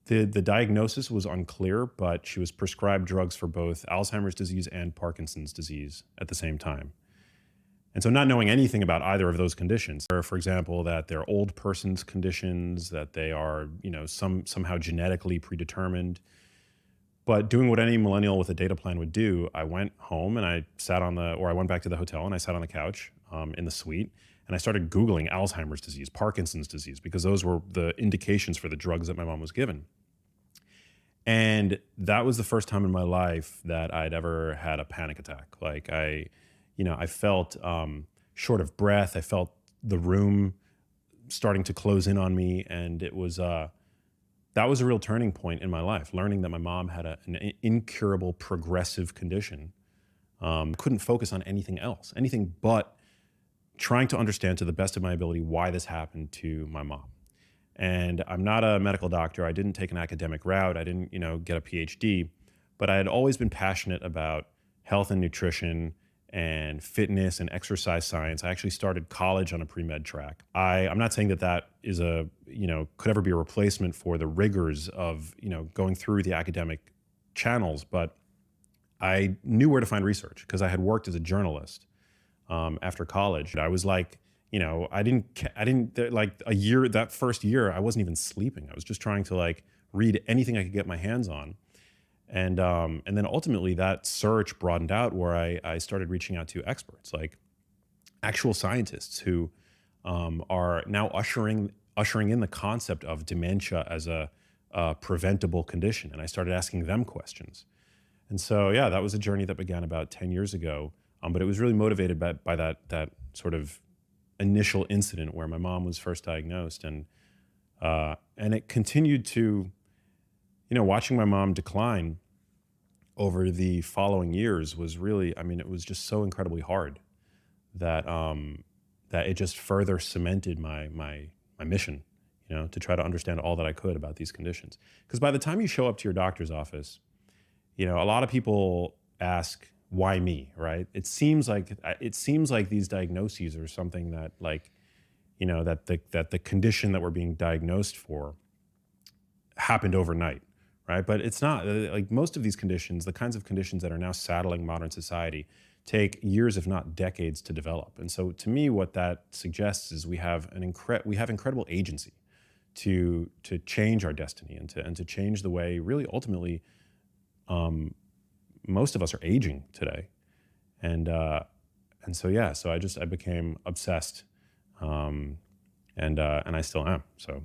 The diagnosis was unclear, but she was prescribed drugs for both Alzheimer's disease and Parkinson's disease at the same time. And so not knowing anything about either of those conditions, or for example, that they're old person's conditions, that they are, somehow genetically predetermined. But doing what any millennial with a data plan would do, I went home and I went back to the hotel and I sat on the couch in the suite and I started Googling Alzheimer's disease, Parkinson's disease, because those were the indications for the drugs that my mom was given. And that was the first time in my life that I'd ever had a panic attack. Like I felt short of breath. I felt the room starting to close in on me. And that was a real turning point in my life, learning that my mom had an incurable progressive condition. Couldn't focus on anything else, anything but trying to understand to the best of my ability why this happened to my mom. And I'm not a medical doctor. I didn't take an academic route. I didn't, get a PhD, but I had always been passionate about health and nutrition and fitness and exercise science. I actually started college on a pre-med track. I'm not saying that is could ever be a replacement for the rigors of, going through the academic channels, but I knew where to find research because I had worked as a journalist after college. I was like, that first year, I wasn't even sleeping. I was just trying to read anything I could get my hands on. And then ultimately that search broadened out where I started reaching out to experts, like actual scientists who are now ushering in the concept of dementia as a preventable condition. And I started asking them questions. And so, yeah, that was a journey that began about 10 years ago. But it was really motivated by that sort of initial incident where my mom was first diagnosed. And it continued to, watching my mom decline over the following years was really, it was just so incredibly hard that that it just further cemented my mission, to try to understand all that I could about these conditions. Because by the time you show up to your doctor's office, a lot of people ask, why me, right? It seems like these diagnoses are something that that the condition that we're being diagnosed for happened overnight, right? But it's not. Like most of these conditions, the kinds of conditions that are now saddling modern society, take years, if not decades, to develop. And so, to me, what that suggests is we have incredible agency to change our destiny and to change the way, really, ultimately, most of us are aging today. And so, yeah, so I became obsessed, and I still am. So.